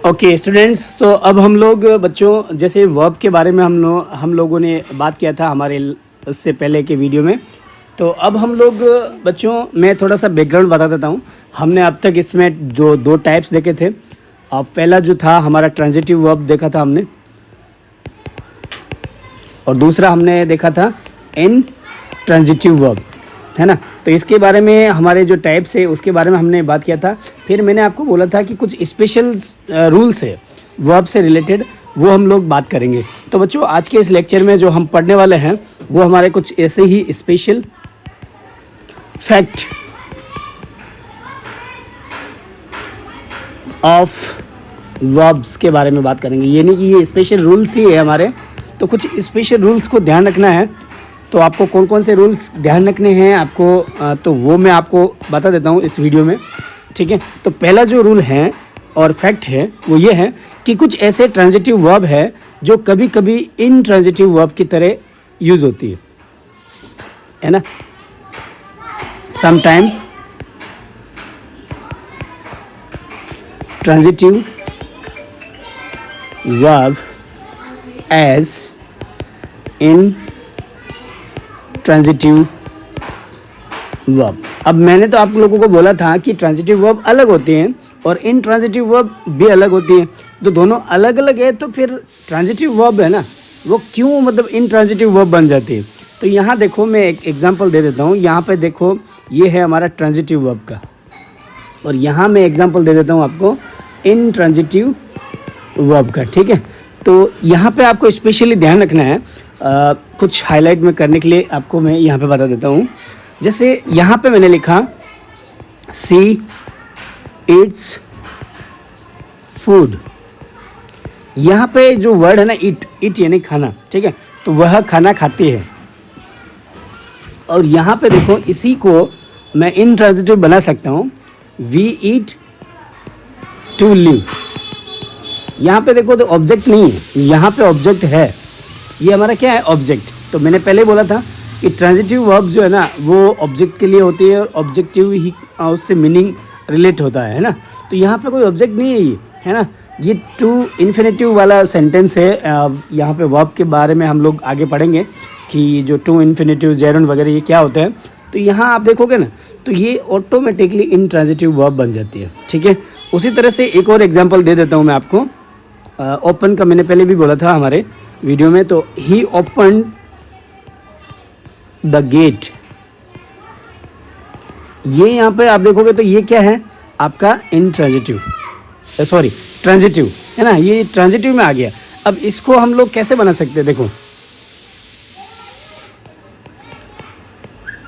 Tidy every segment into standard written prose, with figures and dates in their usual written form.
Okay students, तो अब हम लोग बच्चों जैसे वर्ब के बारे में हम लोगों ने बात किया था हमारे उससे पहले के वीडियो में। तो अब हम लोग बच्चों मैं थोड़ा सा बैकग्राउंड बता देता हूँ। हमने अब तक इसमें जो दो टाइप्स देखे थे, अब पहला जो था हमारा ट्रांजिटिव वर्ब देखा था हमने, और दूसरा हमने देखा था इनट्रांजिटिव वर्ब, है ना। तो इसके बारे में हमारे जो टाइप्स है उसके बारे में हमने बात किया था। फिर मैंने आपको बोला था कि कुछ स्पेशल रूल्स है वर्ब से रिलेटेड, वो हम लोग बात करेंगे। तो बच्चों आज के इस लेक्चर में जो हम पढ़ने वाले हैं वो हमारे कुछ ऐसे ही स्पेशल फैक्ट ऑफ वर्ब्स के बारे में बात करेंगे। ये नहीं कि ये स्पेशल रूल्स ही है हमारे, तो कुछ स्पेशल रूल्स को ध्यान रखना है। तो आपको कौन कौन से रूल्स ध्यान रखने हैं आपको, तो वो मैं आपको बता देता हूँ इस वीडियो में, ठीक है। तो पहला जो रूल है और फैक्ट है वो ये है कि कुछ ऐसे ट्रांजिटिव वर्ब है जो कभी कभी इनट्रांजिटिव वर्ब की तरह यूज़ होती है ना। Sometime transitive verb as intransitive verb. अब मैंने तो आप लोगों को बोला था कि ट्रांजिटिव वर्ब अलग होते हैं और इनट्रांजिटिव वर्ब भी अलग होती हैं, तो दोनों अलग अलग है। तो फिर ट्रांजिटिव वर्ब है ना, वो क्यों मतलब इनट्रांजिटिव वर्ब बन जाती है। तो यहाँ देखो मैं एक एग्जांपल दे देता हूँ। यहाँ पे देखो ये है हमारा ट्रांजिटिव वर्ब का, और यहाँ मैं एग्जांपल दे देता हूँ आपको इनट्रांजिटिव वर्ब का, ठीक है। तो यहाँ पे आपको स्पेशली ध्यान रखना है, कुछ हाईलाइट में करने के लिए आपको मैं यहाँ पे बता देता हूँ। जैसे यहाँ पे मैंने लिखा सी इट्स फूड। यहाँ पे जो वर्ड है ना इट यानी खाना, ठीक है, तो वह खाना खाती है। और यहाँ पे देखो इसी को मैं इनट्रांजिटिव बना सकता हूँ, वी ईट टू लिव। यहाँ पे देखो तो ऑब्जेक्ट नहीं है, यहाँ पे ऑब्जेक्ट है। ये हमारा क्या है, ऑब्जेक्ट। तो मैंने पहले बोला था कि ट्रांजिटिव वर्ब जो है ना वो ऑब्जेक्ट के लिए होती है और ऑब्जेक्टिव ही उससे मीनिंग रिलेट होता है ना। तो यहाँ पे कोई ऑब्जेक्ट नहीं है ये, है ना। ये टू इन्फिनेटिव वाला सेंटेंस है। यहाँ पे वर्ब के बारे में हम लोग आगे पढ़ेंगे कि जो टू इन्फिनेटिव जेरन वगैरह ये क्या होता है। तो यहाँ आप देखोगे ना तो ये ऑटोमेटिकली इनट्रांजिटिव वर्ब बन जाती है, ठीक है। उसी तरह से एक और एग्जाम्पल दे देता हूँ मैं आपको। ओपन का मैंने पहले भी बोला था हमारे वीडियो में। तो ही ओपन द गेट, ये यहाँ पे आप देखोगे तो ये क्या है आपका इनट्रांजिटिव, सॉरी ट्रांजिटिव, है ना। ये ट्रांजिटिव में आ गया। अब इसको हम लोग कैसे बना सकते हैं, देखो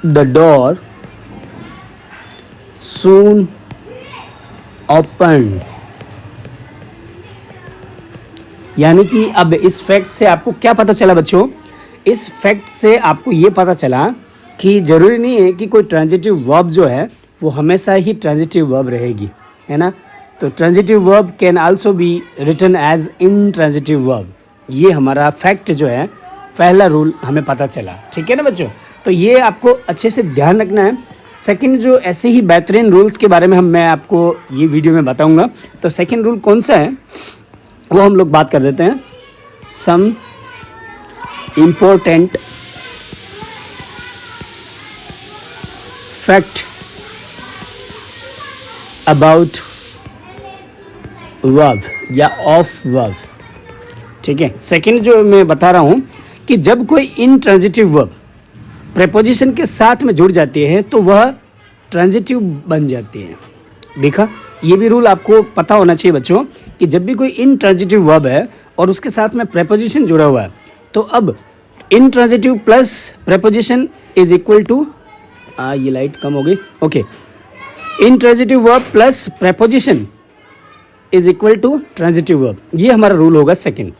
द डोर सून ओपन। यानी कि अब इस फैक्ट से आपको क्या पता चला बच्चों, इस फैक्ट से आपको ये पता चला कि ज़रूरी नहीं है कि कोई ट्रांजिटिव वर्ब जो है वो हमेशा ही ट्रांजिटिव वर्ब रहेगी, है ना। तो transitive verb can also be written as intransitive verb. ये हमारा फैक्ट जो है पहला रूल हमें पता चला, ठीक है ना बच्चों। तो ये आपको अच्छे से ध्यान रखना है। सेकंड जो ऐसे ही बेहतरीन रूल्स के बारे में मैं आपको ये वीडियो में बताऊंगा। तो सेकंड रूल कौन सा है वो हम लोग बात कर देते हैं। Some important fact about verb या ऑफ वर्ब, ठीक है। सेकंड जो मैं बता रहा हूं कि जब कोई इनट्रांजिटिव वर्ब प्रेपोजिशन के साथ में जुड़ जाती है तो वह ट्रांजिटिव बन जाती है। देखा, ये भी रूल आपको पता होना चाहिए बच्चों कि जब भी कोई इनट्रांजिटिव वर्ब है और उसके साथ में प्रेपोजिशन जुड़ा हुआ है तो अब intransitive plus preposition is equal to, ये लाइट कम हो गई, okay, intransitive verb plus preposition is equal to transitive verb. ये हमारा रूल होगा सेकंड।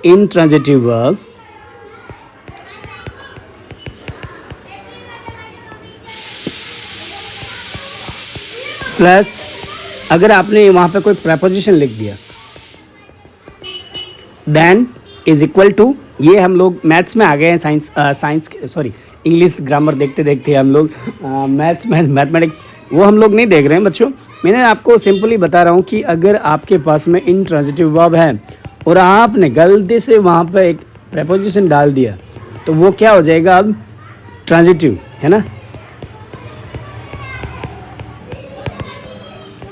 इनट्रांजिटिव वर्ब प्लस अगर आपने वहाँ पे कोई प्रेपोजिशन लिख दिया देन इज इक्वल टू, ये हम लोग मैथ्स में आ गए हैं, साइंस सॉरी इंग्लिश ग्रामर देखते देखते हम लोग मैथमेटिक्स वो हम लोग नहीं देख रहे हैं बच्चों। मैंने आपको सिंपली बता रहा हूँ कि अगर आपके पास में इंट्रांजिटिव वर्ब है और आपने गलती से वहाँ पर एक प्रेपोजिशन डाल दिया तो वो क्या हो जाएगा अब ट्रांजिटिव, है ना।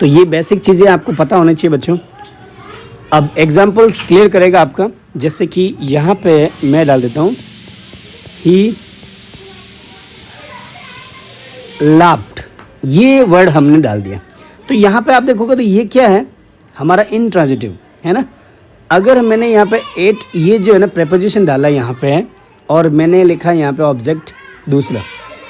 तो ये बेसिक चीज़ें आपको पता होनी चाहिए बच्चों। अब एग्जाम्पल्स क्लियर करेगा आपका, जैसे कि यहाँ पे मैं डाल देता हूँ ही लाफ्ड, ये वर्ड हमने डाल दिया। तो यहाँ पे आप देखोगे तो ये क्या है, हमारा इंट्रांजिटिव, है ना। अगर मैंने यहाँ पे एट, ये जो है ना प्रेपोजिशन डाला यहाँ पे है और मैंने लिखा यहाँ पे ऑब्जेक्ट दूसरा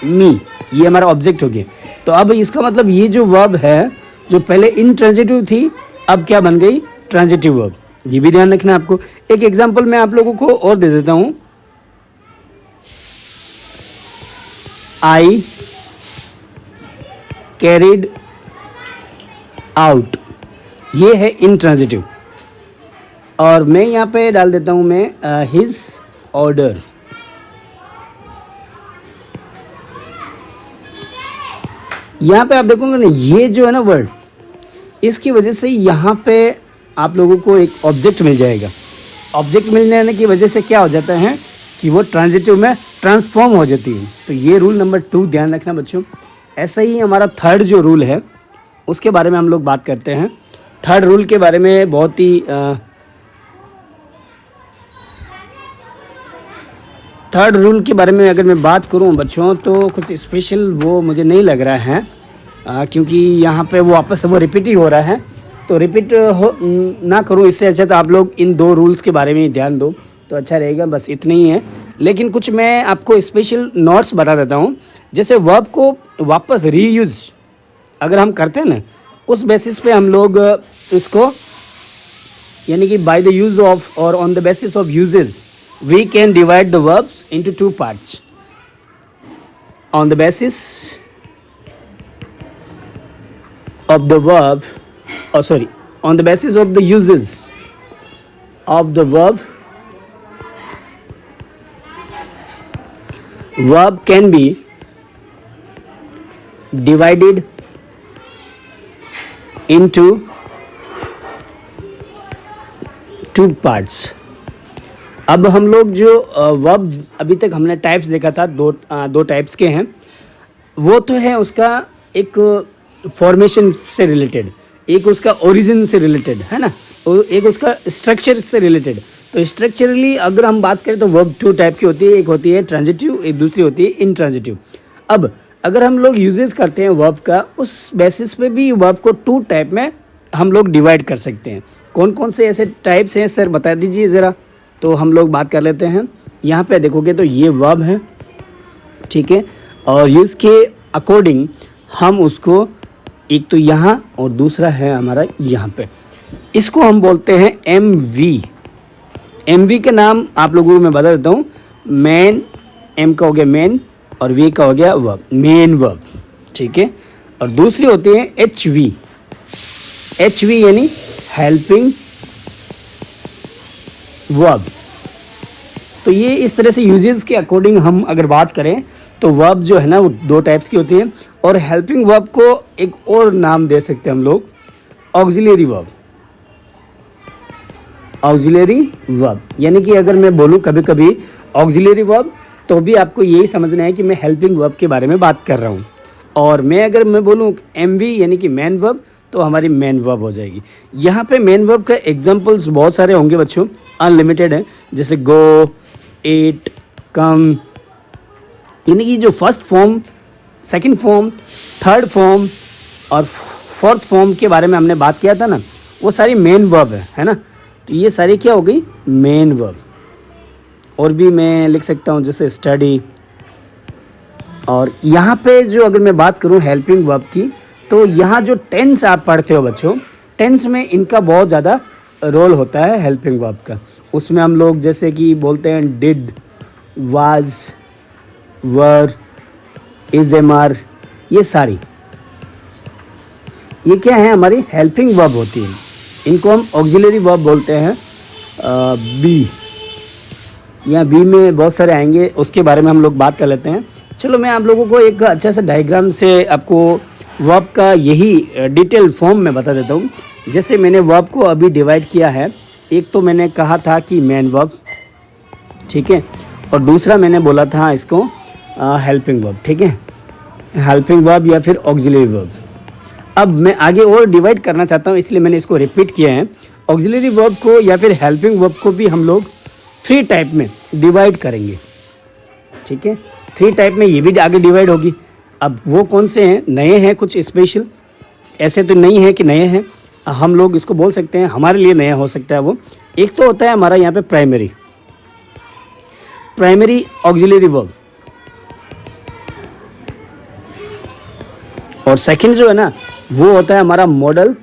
मी, ये हमारा ऑब्जेक्ट हो गया। तो अब इसका मतलब ये जो वर्ब है जो पहले इंट्रांजिटिव थी अब क्या बन गई, ट्रांजिटिव वर्ब। ये भी ध्यान रखना आपको। एक एग्जांपल मैं आप लोगों को और दे देता हूँ। आई कैरिड आउट, ये है इंट्रांजिटिव। और मैं यहाँ पे डाल देता हूँ मैं हिज ऑर्डर। यहाँ पे आप देखोगे ना ये जो है ना वर्ड, इसकी वजह से यहाँ पे आप लोगों को एक ऑब्जेक्ट मिल जाएगा। ऑब्जेक्ट मिल जाने की वजह से क्या हो जाता है कि वो ट्रांजिटिव में ट्रांसफॉर्म हो जाती है। तो ये रूल नंबर 2 ध्यान रखना बच्चों। ऐसा ही हमारा थर्ड जो रूल है उसके बारे में हम लोग बात करते हैं। थर्ड रूल के बारे में बहुत ही थर्ड रूल के बारे में अगर मैं बात करूं बच्चों तो कुछ स्पेशल वो मुझे नहीं लग रहा है, क्योंकि यहाँ पे वो वापस वो रिपीट ही हो रहा है। तो रिपीट ना करूं, इससे अच्छा तो आप लोग इन 2 रूल्स के बारे में ध्यान दो तो अच्छा रहेगा। बस इतना ही है। लेकिन कुछ मैं आपको स्पेशल नोट्स बता देता हूँ। जैसे वर्ब को वापस रीयूज अगर हम करते हैं ना, उस बेसिस पे हम लोग इसको यानी कि बाय द यूज ऑफ और on the basis of uses we can divide the verbs into 2 parts. On the basis of the verb, on the basis of the uses of the verb can be divided into 2 parts. अब हम लोग जो verb अभी तक हमने types देखा था, दो टाइप्स के हैं। वो तो है उसका एक फॉर्मेशन से रिलेटेड, एक उसका ओरिजिन से रिलेटेड, है ना, और एक उसका स्ट्रक्चर से रिलेटेड। तो स्ट्रक्चरली अगर हम बात करें तो वर्ब 2 टाइप की होती है, एक होती है ट्रांजिटिव, एक दूसरी होती है इंट्रांजिटिव। अब अगर हम लोग यूजेस करते हैं वर्ब का, उस बेसिस पे भी वर्ब को 2 टाइप में हम लोग डिवाइड कर सकते हैं। कौन कौन से ऐसे टाइप्स हैं सर बता दीजिए ज़रा, तो हम लोग बात कर लेते हैं। यहाँ पे देखोगे तो ये वर्ब है, ठीक है, और यूज़ के अकॉर्डिंग हम उसको, एक तो यहाँ और दूसरा है हमारा यहाँ पे, इसको हम बोलते हैं MV। MV के नाम आप लोगों को मैं बता देता हूँ। मेन, M का हो गया मेन और V का हो गया वर्ब, मेन वर्ब, ठीक है। और दूसरी होती है HV। HV यानी हेल्पिंग वर्ब। तो ये इस तरह से यूजेस के अकॉर्डिंग हम अगर बात करें तो वर्ब जो है ना वो 2 टाइप्स की होती है। और हेल्पिंग वर्ब को एक और नाम दे सकते हैं हम लोग, ऑक्सिलरी वर्ब। ऑक्सिलरी वर्ब यानी कि अगर मैं बोलूँ कभी कभी ऑक्सिलरी वर्ब, तो भी आपको यही समझना है कि मैं हेल्पिंग वर्ब के बारे में बात कर रहा हूँ। और अगर मैं बोलूँ MV यानी कि मेन वर्ब, तो हमारी मेन वर्ब हो जाएगी। यहाँ पे मेन वर्ब का एग्जांपल्स बहुत सारे होंगे बच्चों, अनलिमिटेड है। जैसे गो, एट, कम, यानी कि जो first form, second form, third form और फोर्थ फॉर्म के बारे में हमने बात किया था ना, वो सारी मेन वर्ब है ना। तो ये सारी क्या हो गई, मेन वर्ब। और भी मैं लिख सकता हूँ जैसे स्टडी। और यहाँ पे जो अगर मैं बात करूँ हेल्पिंग वर्ब की, तो यहाँ जो टेंस आप पढ़ते हो बच्चों, टेंस में इनका बहुत ज़्यादा रोल होता है हेल्पिंग वर्ब का। उसमें हम लोग जैसे कि बोलते हैं did, was, were, is, am, are, ये सारी ये क्या है, हमारी हेल्पिंग वर्ब होती है। इनको हम ऑक्सिलरी वर्ब बोलते हैं। बी, यहाँ बी में बहुत सारे आएंगे, उसके बारे में हम लोग बात कर लेते हैं। चलो मैं आप लोगों को एक अच्छा सा डायग्राम से आपको वर्ब का यही डिटेल फॉर्म में बता देता हूँ। जैसे मैंने वर्ब को अभी डिवाइड किया है, एक तो मैंने कहा था कि मेन वर्ब, ठीक है, और दूसरा मैंने बोला था इसको हेल्पिंग वर्ब, ठीक है, हेल्पिंग वर्ब या फिर ऑक्सिलरी वर्ब। अब मैं आगे और डिवाइड करना चाहता हूँ, इसलिए मैंने इसको रिपीट किया है। ऑक्सिलरी वर्ब को या फिर हेल्पिंग वर्ब को भी हम लोग 3 टाइप में डिवाइड करेंगे, ठीक है। 3 टाइप में ये भी आगे डिवाइड होगी। अब वो कौन से हैं, नए हैं कुछ स्पेशल, ऐसे तो नहीं है कि नए हैं, हम लोग इसको बोल सकते हैं हमारे लिए नया हो सकता है वो। एक तो होता है हमारा यहाँ पे प्राइमरी ऑक्सिलरी वर्ब, और सेकंड जो है ना वो होता है हमारा मॉडल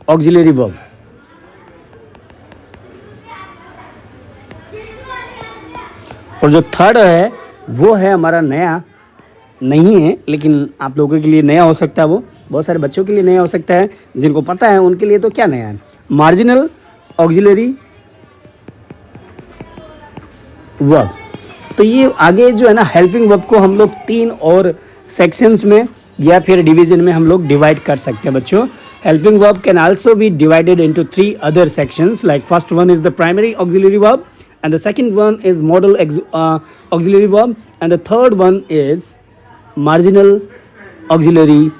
ऑक्सिलरी वर्ब। और जो थर्ड है वो है हमारा नया, नहीं है लेकिन आप लोगों के लिए नया हो सकता है, वो बहुत सारे बच्चों के लिए नया हो सकता है, जिनको पता है उनके लिए तो क्या नया है, मार्जिनल ऑक्सिलरी वर्ब। तो ये आगे जो है ना हेल्पिंग वर्ब को हम लोग 3 और सेक्शंस में या फिर डिवीजन में हम लोग डिवाइड कर सकते हैं बच्चों। Helping verb can also B divided into 3 other sections, like first one is the primary auxiliary verb, and the second one is modal auxiliary verb, and the third one is marginal auxiliary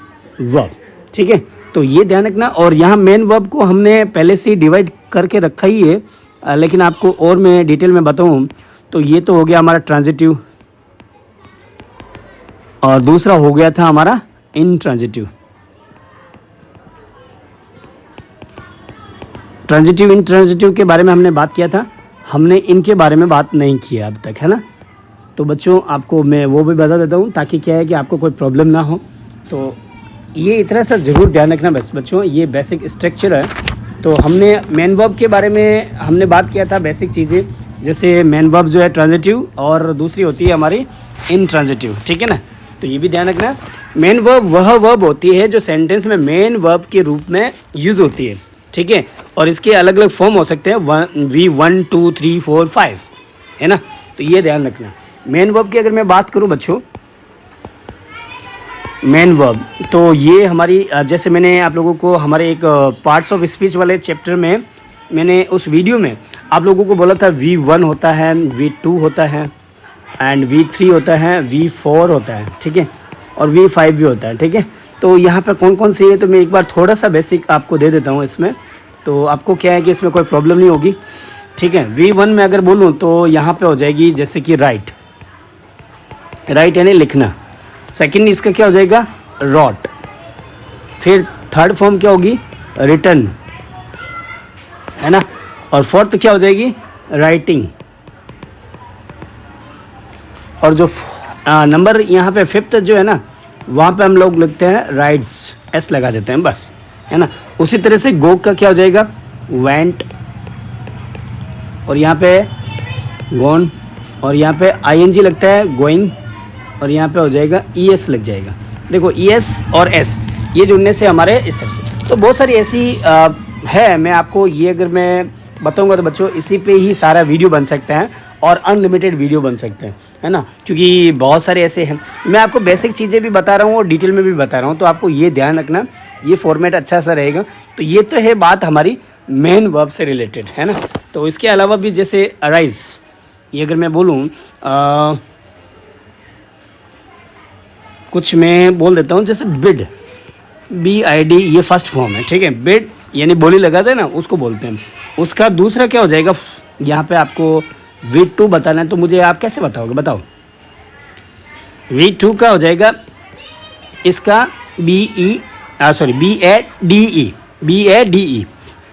verb, ठीक है। तो ये ध्यान रखना। और यहाँ main verb को हमने पहले से डिवाइड करके रखा ही है, लेकिन आपको और मैं डिटेल में बताऊँ तो ये तो हो गया हमारा ट्रांजिटिव, और दूसरा हो गया था हमारा इंट्रांजिटिव। ट्रांजिटिव इंट्रांजिटिव के बारे में हमने बात किया था, हमने इनके बारे में बात नहीं किया अब तक, है ना। तो बच्चों आपको मैं वो भी बता देता हूँ ताकि क्या है कि आपको कोई प्रॉब्लम ना हो। तो ये इतना सा ज़रूर ध्यान रखना बस बच्चों, ये बेसिक स्ट्रक्चर है। तो हमने मेन वर्ब के बारे में हमने बात किया था, बेसिक चीज़ें, जैसे मेन वर्ब जो है ट्रांजिटिव और दूसरी होती है हमारी इंट्रांजिटिव, ठीक है ना। तो ये भी ध्यान रखना, मेन वर्ब वह वर्ब होती है जो सेंटेंस में मेन वर्ब के रूप में यूज़ होती है, ठीक है। और इसके अलग अलग फॉर्म हो सकते हैं, V1 2 3 4 5, है ना। तो ये ध्यान रखना। मेन वर्ब की अगर मैं बात करूं बच्चों, मेन वर्ब तो ये हमारी जैसे मैंने आप लोगों को हमारे एक पार्ट्स ऑफ स्पीच वाले चैप्टर में मैंने उस वीडियो में आप लोगों को बोला था V1 होता है, V2 होता है, एंड V3 होता है, V4 होता है, ठीक है, और V5 भी होता है, ठीक है। तो यहाँ पे कौन कौन सी है तो मैं एक बार थोड़ा सा बेसिक आपको दे देता हूँ इसमें, तो आपको क्या है कि इसमें कोई प्रॉब्लम नहीं होगी, ठीक है। V1 में अगर बोलूँ तो यहाँ पे हो जाएगी जैसे कि राइट यानी लिखना। सेकंड इसका क्या हो जाएगा, रॉट। फिर थर्ड फॉर्म क्या होगी, रिटन, है ना। और फोर्थ क्या हो जाएगी, राइटिंग। और जो नंबर यहाँ पे फिफ्थ जो है ना वहाँ पे हम लोग लिखते हैं राइड्स, एस लगा देते हैं बस, है ना। उसी तरह से गो का क्या हो जाएगा, वेंट, और यहाँ पे गॉन, और यहाँ पे आईएनजी लगता है गोइंग, और यहाँ पे हो जाएगा ईएस लग जाएगा। देखो ईएस और एस ये जुड़ने से हमारे इस तरह से तो बहुत सारी ऐसी है, मैं आपको ये अगर मैं बताऊंगा तो बच्चों इसी पे ही सारा वीडियो बन सकता है और अनलिमिटेड वीडियो बन सकते हैं, है ना, क्योंकि बहुत सारे ऐसे हैं। मैं आपको बेसिक चीज़ें भी बता रहा हूँ और डिटेल में भी बता रहा हूँ, तो आपको ये ध्यान रखना, ये फॉर्मेट अच्छा सा रहेगा। तो ये तो है बात हमारी मेन वर्ब से रिलेटेड, है ना। तो इसके अलावा भी जैसे अराइज, ये अगर मैं बोलूँ कुछ मैं बोल देता हूँ, जैसे बिड, BID ये फर्स्ट फॉर्म है, ठीक है। बिड यानी बोली लगाते हैं ना, उसको बोलते हैं। उसका दूसरा क्या हो जाएगा, यहाँ पे आपको V2 बताना है, तो मुझे आप कैसे बताओगे, बताओ। V2 का हो जाएगा इसका BADE,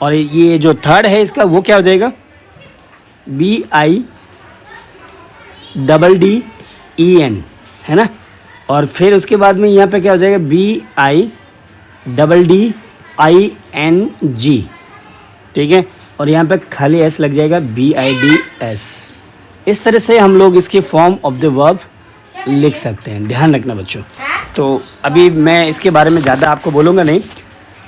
और ये जो थर्ड है इसका वो क्या हो जाएगा, BIDDEN, है ना। और फिर उसके बाद में यहाँ पे क्या हो जाएगा, BIDDING, ठीक है। और यहाँ पे खाली एस लग जाएगा, BIDS। इस तरह से हम लोग इसकी फॉर्म ऑफ द वर्ब लिख सकते हैं, ध्यान रखना बच्चों। तो अभी मैं इसके बारे में ज़्यादा आपको बोलूँगा नहीं,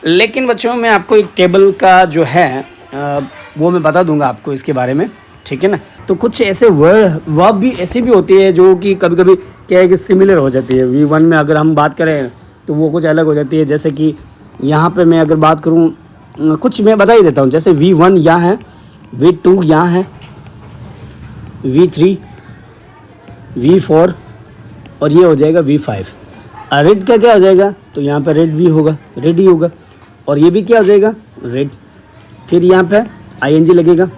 लेकिन बच्चों मैं आपको एक टेबल का जो है वो मैं बता दूंगा आपको इसके बारे में, ठीक है ना। तो कुछ ऐसे वर्ब भी ऐसी भी होती है जो कि कभी कभी क्या है कि सिमिलर हो जाती है। V1 में अगर हम बात करें तो वो कुछ अलग हो जाती है। जैसे कि यहाँ पे मैं अगर बात करूँ, कुछ मैं बता ही देता हूँ। जैसे V1 यहाँ है, V2 यहाँ है, V3, V4 और ये हो जाएगा V5। रेड का क्या हो जाएगा, तो यहाँ पे रेड भी होगा, रेड ही होगा। और ये भी क्या हो जाएगा, रेड। फिर यहाँ पे ING लगेगा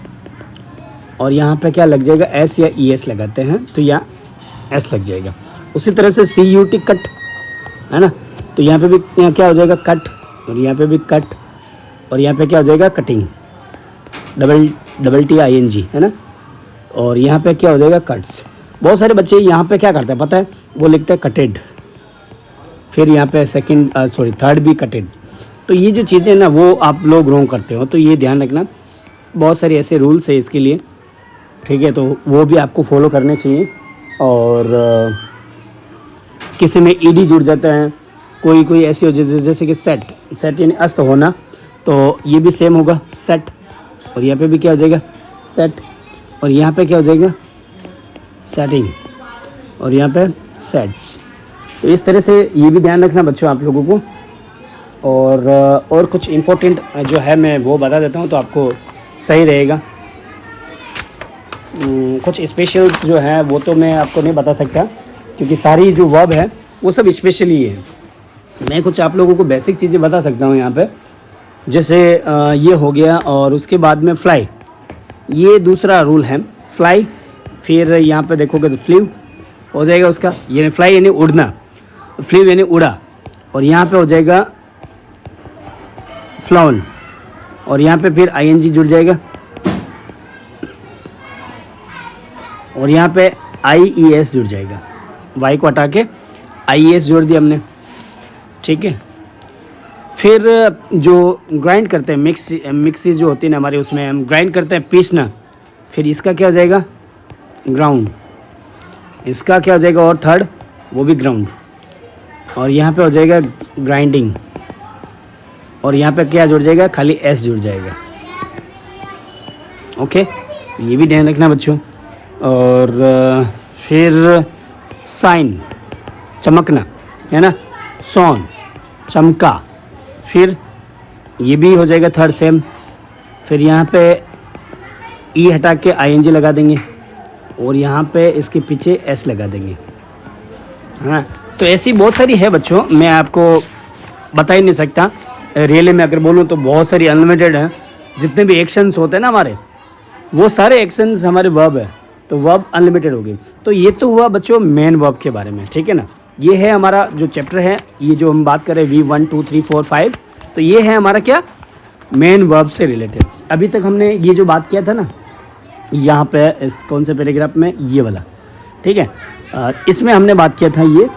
और यहाँ पे क्या लग जाएगा, S या ES लगाते हैं तो यहाँ S लग जाएगा। उसी तरह से CUT कट है ना, तो यहाँ पे भी यहाँ क्या हो जाएगा, कट। और यहाँ पे भी कट। और यहाँ पे क्या हो जाएगा, कटिंग, डबल T ING है ना। और यहाँ पे क्या हो जाएगा, कट्स। बहुत सारे बच्चे यहाँ पे क्या करते हैं पता है, वो लिखते हैं कटेड, फिर यहाँ पे थर्ड भी कटेड। तो ये जो चीज़ें ना वो आप लोग रॉन्ग करते हो, तो ये ध्यान रखना। बहुत सारे ऐसे रूल्स है इसके लिए, ठीक है, तो वो भी आपको फॉलो करने चाहिए। और किसी में ED जुड़ जाता है, कोई ऐसी हो जाती है जैसे कि सेट यानी अस्त होना, तो ये भी सेम होगा, सेट। और यहाँ पे भी क्या हो जाएगा, सेट। और यहाँ पे क्या हो जाएगा, सेटिंग। और यहाँ पे सेट्स। तो इस तरह से ये भी ध्यान रखना बच्चों आप लोगों को। और कुछ इम्पोर्टेंट जो है मैं वो बता देता हूँ तो आपको सही रहेगा। कुछ स्पेशल जो है वो तो मैं आपको नहीं बता सकता, क्योंकि सारी जो वर्ब है वो सब स्पेशल ही है। मैं कुछ आप लोगों को बेसिक चीज़ें बता सकता हूँ यहाँ पे। जैसे ये हो गया, और उसके बाद में फ्लाई, ये दूसरा रूल है, फ्लाई। फिर यहाँ पे देखोगे तो फ्लीव हो जाएगा उसका, यानी फ्लाई यानी उड़ना, फ्लीव यानी उड़ा। और यहाँ पे हो जाएगा फ्लाउन, और यहाँ पे फिर ING जुड़ जाएगा। और यहाँ पे IES जुड़ जाएगा, Y को हटा के IES जोड़ दिया हमने, ठीक है। फिर जो ग्राइंड करते हैं, मिक्सी जो होती है ना हमारे, उसमें हम ग्राइंड करते हैं, पीसना। फिर इसका क्या हो जाएगा, ग्राउंड। इसका क्या हो जाएगा, और थर्ड वो भी ग्राउंड। और यहाँ पे हो जाएगा ग्राइंडिंग। और यहाँ पे क्या जुड़ जाएगा, खाली S जुड़ जाएगा। ओके, ये भी ध्यान रखना बच्चों। और फिर साइन, चमकना है ना, सॉन, चमका। फिर ये भी हो जाएगा थर्ड सेम। फिर यहाँ पे E हटा के ING लगा देंगे, और यहाँ पे इसके पीछे S लगा देंगे। हाँ, तो ऐसी बहुत सारी है बच्चों, मैं आपको बता ही नहीं सकता। रियली में अगर बोलूँ तो बहुत सारी अनलिमिटेड हैं। जितने भी एक्शंस होते हैं ना हमारे, वो सारे एक्शंस हमारे वर्ब है, तो वर्ब अनलिमिटेड होगी। तो ये तो हुआ बच्चों मेन वर्ब के बारे में, ठीक है ना। ये है हमारा जो चैप्टर है, ये जो हम बात करें V1 2 3 4 5, तो ये है हमारा क्या, मेन वर्ब से रिलेटेड। अभी तक हमने ये जो बात किया था ना, यहाँ पे इस कौन से पैराग्राफ में, ये वाला, ठीक है, इसमें हमने बात किया था ये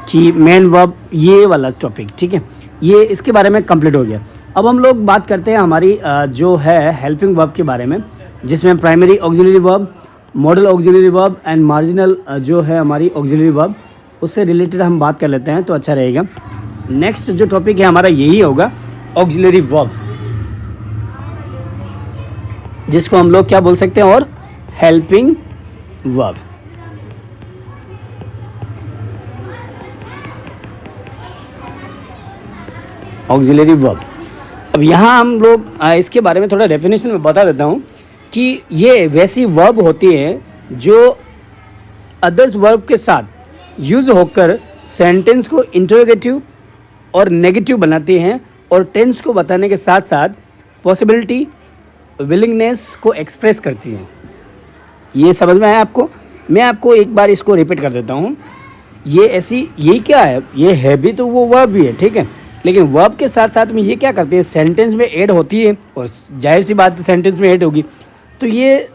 कि मेन वर्ब, ये वाला टॉपिक, ठीक है, ये इसके बारे में कंप्लीट हो गया। अब हम लोग बात करते हैं हमारी जो है हेल्पिंग वर्ब के बारे में, जिसमें primary auxiliary verb, model auxiliary verb and marginal जो है हमारी ऑक्सिलरी वर्ब, उससे रिलेटेड हम बात कर लेते हैं तो अच्छा रहेगा। नेक्स्ट जो टॉपिक है हमारा यही होगा, ऑक्सिलरी वर्ब, जिसको हम लोग क्या बोल सकते हैं, और हेल्पिंग वर्ब। Auxiliary verb. अब यहाँ हम लोग इसके बारे में थोड़ा डेफिनेशन में बता देता हूँ कि ये वैसी वर्ब होती है जो अदर्स वर्ब के साथ यूज़ होकर सेंटेंस को इंटरोगेटिव और नेगेटिव बनाती हैं, और टेंस को बताने के साथ साथ पॉसिबिलिटी, विलिंगनेस को एक्सप्रेस करती हैं। ये समझ में आया आपको? मैं आपको एक बार इसको रिपीट कर देता हूँ। ये ऐसी, ये क्या है, ये है भी तो वो वर्ब भी है, ठीक है, लेकिन वर्ब के साथ साथ में ये क्या करती है, सेंटेंस में ऐड होती है, और जाहिर सी बात है सेंटेंस में ऐड होगी तो ये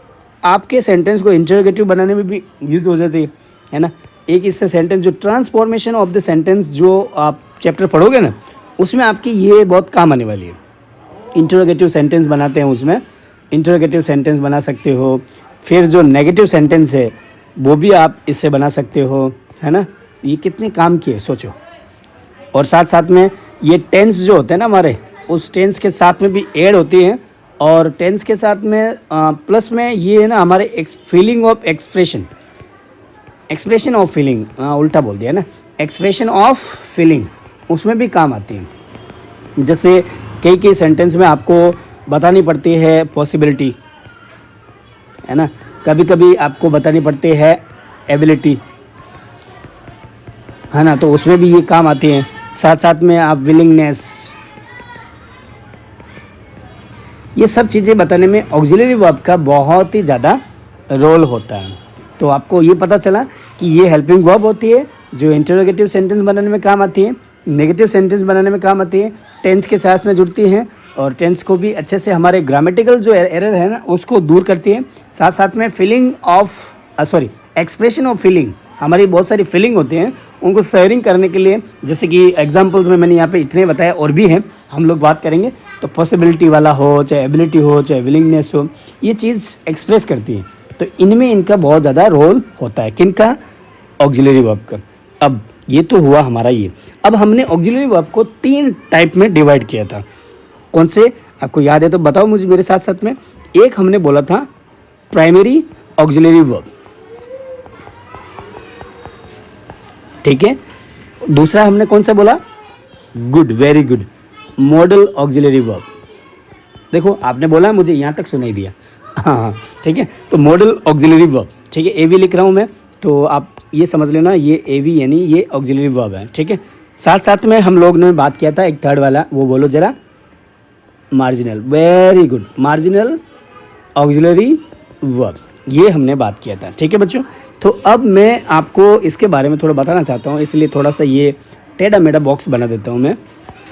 आपके सेंटेंस को इंटरोगेटिव बनाने में भी यूज़ हो जाती है ना। एक इससे सेंटेंस, जो ट्रांसफॉर्मेशन ऑफ द सेंटेंस जो आप चैप्टर पढ़ोगे ना, उसमें आपकी ये बहुत काम आने वाली है। इंटरोगेटिव सेंटेंस बनाते हैं, उसमें इंटरोगेटिव सेंटेंस बना सकते हो। फिर जो नेगेटिव सेंटेंस है वो भी आप इससे बना सकते हो, है ना। ये कितने काम किए सोचो। और साथ साथ में ये टेंस जो होते हैं ना हमारे, उस टेंस के साथ में भी ऐड होती हैं, और टेंस के साथ में प्लस में ये है ना हमारे feeling of expression of feeling, उल्टा बोल दिया ना, एक्सप्रेशन ऑफ फीलिंग, उसमें भी काम आती हैं। जैसे कई कई सेंटेंस में आपको बतानी पड़ती है पॉसिबिलिटी, है ना, कभी कभी आपको बतानी पड़ती है एबिलिटी, है ना, तो उसमें भी ये काम आती हैं। साथ साथ में आप विलिंगनेस, ये सब चीज़ें बताने में ऑक्सिलरी वर्ब का बहुत ही ज़्यादा रोल होता है। तो आपको ये पता चला कि ये हेल्पिंग वर्ब होती है जो इंटरोगेटिव सेंटेंस बनाने में काम आती है, नेगेटिव सेंटेंस बनाने में काम आती है, टेंस के साथ में जुड़ती हैं और टेंस को भी अच्छे से हमारे ग्रामेटिकल जो एरर है ना उसको दूर करती है। साथ साथ में feeling of expression of feeling, हमारी बहुत सारी फीलिंग होती हैं, उनको शेयरिंग करने के लिए, जैसे कि एग्जांपल्स में मैंने यहाँ पे इतने बताए और भी हैं, हम लोग बात करेंगे। तो पॉसिबिलिटी वाला हो, चाहे एबिलिटी हो, चाहे विलिंगनेस हो, ये चीज़ एक्सप्रेस करती है। तो इनमें इनका बहुत ज़्यादा रोल होता है, किनका? ऑक्सिलरी वर्ब का। अब ये तो हुआ हमारा ये। अब हमने ऑक्सिलरी वर्ब को 3 टाइप में डिवाइड किया था। कौन से आपको याद है तो बताओ मुझे मेरे साथ साथ में। एक हमने बोला था प्राइमरी ऑक्सिलरी वर्ब, ठीक है। दूसरा हमने कौन सा बोला? Good, very good, model auxiliary verb. देखो आपने बोला मुझे यहाँ तक सुनाई दिया, हाँ, ठीक है। तो मॉडल ऑक्सिलरी वर्ब, ठीक है, एवी लिख रहा हूँ मैं, तो आप ये समझ लेना ये एवी यानी ये ऑक्सिलरी वर्ब है, ठीक है। साथ साथ में हम लोग ने बात किया था एक थर्ड वाला, वो बोलो जरा, marginal, very good, marginal auxiliary verb, ये हमने बात किया था, ठीक है बच्चों। तो अब मैं आपको इसके बारे में थोड़ा बताना चाहता हूँ, इसलिए थोड़ा सा ये टेढ़ा मेढ़ा बॉक्स बना देता हूँ मैं।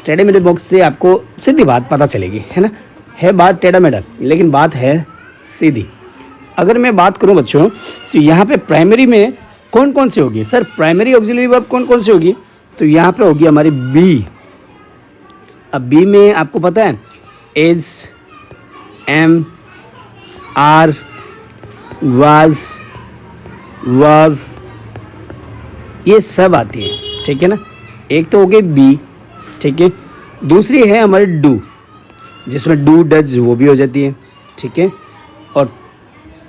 टेढ़े मेढ़े बॉक्स से आपको सीधी बात पता चलेगी, है ना। है बात टेढ़ा मेढ़ा लेकिन बात है सीधी। अगर मैं बात करूँ बच्चों तो यहाँ पे प्राइमरी में कौन कौन सी होगी? सर प्राइमरी ऑक्सिलरी वर्ब कौन कौन सी होगी? तो यहाँ पे होगी हमारी बी। अब बी में आपको पता है is, am, are, was, verb, ये सब आती है, ठीक है ना। एक तो हो गई बी, ठीक है। दूसरी है हमारी डू, जिसमें डू डज वो भी हो जाती है, ठीक है। और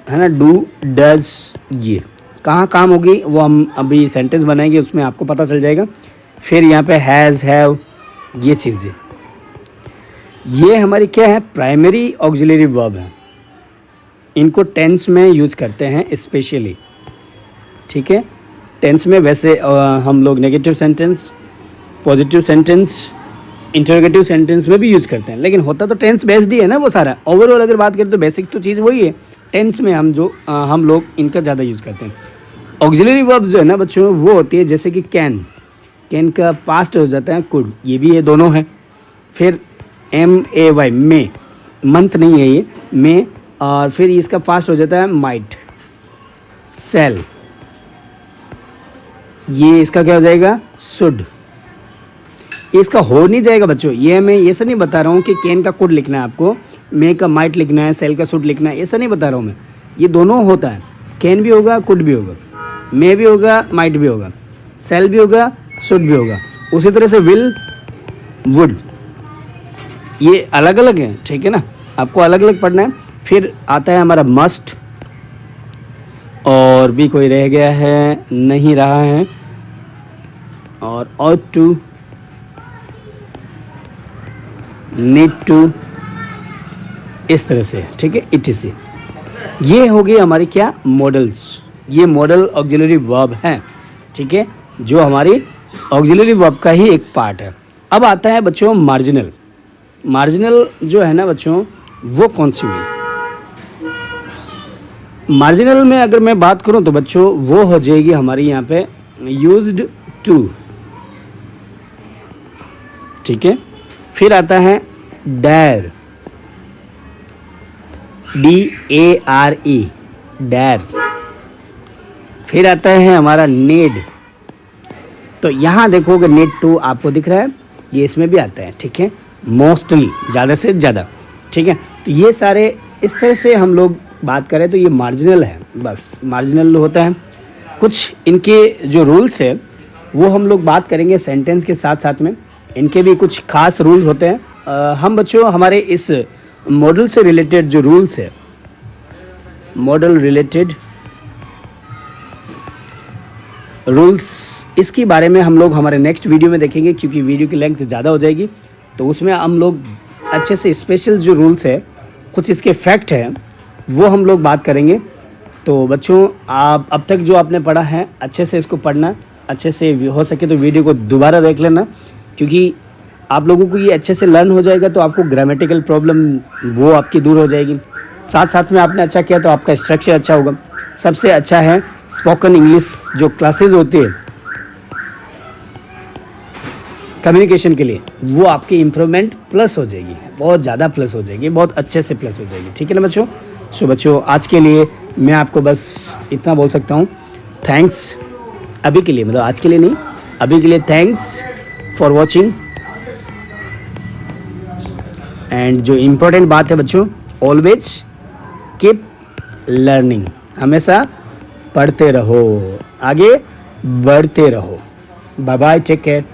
है ना डू डज, ये कहाँ काम होगी वो हम अभी सेंटेंस बनाएंगे उसमें आपको पता चल जाएगा। फिर यहाँ पे हैज़, हैव, ये चीज़ें, ये हमारी क्या है? प्राइमरी ऑक्सिलरी वर्ब है। इनको टेंस में यूज करते हैं स्पेशली, ठीक है। टेंस में वैसे हम लोग negative sentence, positive sentence, interrogative sentence में भी यूज़ करते हैं, लेकिन होता तो टेंस बेस्ड ही है ना वो सारा। ओवरऑल अगर बात करें तो बेसिक तो चीज़ वही है। टेंस में हम लोग इनका ज़्यादा यूज़ करते हैं। ऑक्सिलरी वर्ब जो है ना बच्चों वो होती है जैसे कि कैन, कैन का पास्ट हो जाता है कुड, ये भी ये दोनों है। फिर MAY, मे, मंथ नहीं है ये, मे, और फिर इसका पास्ट हो जाता है माइट, सेल, ये इसका क्या हो जाएगा? शुड। इसका हो नहीं जाएगा बच्चों, ये मैं ऐसा नहीं बता रहा हूँ कि कैन का कुड लिखना है आपको, मे का माइट लिखना है, सेल का शुड लिखना है, ऐसा नहीं बता रहा हूँ मैं। ये दोनों होता है, कैन भी होगा, कुड भी होगा, मे भी होगा, माइट भी होगा, सेल भी होगा, शुड भी होगा। उसी तरह से विल, वुड, ये अलग अलग है, ठीक है ना, आपको अलग अलग पढ़ना है। फिर आता है हमारा मस्ट, और भी कोई रह गया है? नहीं रहा है। और ought to, need to, इस तरह से, ठीक है, etc। ये हो गई हमारी क्या? मॉडल्स। ये मॉडल ऑक्सिलरी वर्ब है, ठीक है, जो हमारी ऑक्सिलरी वर्ब का ही एक पार्ट है। अब आता है बच्चों मार्जिनल। मार्जिनल जो है ना बच्चों वो कौन सी हुई? मार्जिनल में अगर मैं बात करूं तो बच्चों वो हो जाएगी हमारी यहाँ पे यूज्ड टू, ठीक है। फिर आता है डैर, DARE, डैर। फिर आता है हमारा नीड। तो यहाँ देखोगे नीड टू आपको दिख रहा है, ये इसमें भी आता है, ठीक है, मोस्टली, ज़्यादा से ज़्यादा, ठीक है। तो ये सारे इस तरह से हम लोग बात करें तो ये मार्जिनल है, बस मार्जिनल होता है। कुछ इनके जो रूल्स है वो हम लोग बात करेंगे सेंटेंस के साथ साथ में, इनके भी कुछ खास रूल होते हैं। हम बच्चों हमारे इस मॉडल से रिलेटेड जो रूल्स है, मॉडल रिलेटेड रूल्स इसके बारे में हम लोग हमारे नेक्स्ट वीडियो में देखेंगे, क्योंकि वीडियो की लेंथ ज़्यादा हो जाएगी। तो उसमें हम लोग अच्छे से स्पेशल जो रूल्स है, कुछ इसके फैक्ट हैं, वो हम लोग बात करेंगे। तो बच्चों, आप अब तक जो आपने पढ़ा है अच्छे से इसको पढ़ना, अच्छे से हो सके तो वीडियो को दोबारा देख लेना, क्योंकि आप लोगों को ये अच्छे से लर्न हो जाएगा तो आपको ग्रामेटिकल प्रॉब्लम वो आपकी दूर हो जाएगी। साथ साथ में आपने अच्छा किया तो आपका स्ट्रक्चर अच्छा होगा। सबसे अच्छा है स्पोकन इंग्लिश जो क्लासेस होती है कम्युनिकेशन के लिए, वो आपकी इम्प्रूवमेंट प्लस हो जाएगी, बहुत ज़्यादा प्लस हो जाएगी, बहुत अच्छे से प्लस हो जाएगी। ठीक है ना बच्चों? सो बच्चों, आज के लिए मैं आपको बस इतना बोल सकता हूँ, थैंक्स अभी के लिए, मतलब आज के लिए नहीं, अभी के लिए थैंक्स फॉर वॉचिंग। एंड जो इम्पोर्टेंट बात है बच्चों, ऑलवेज कीप लर्निंग, हमेशा पढ़ते रहो, आगे बढ़ते रहो। Bye bye, take care.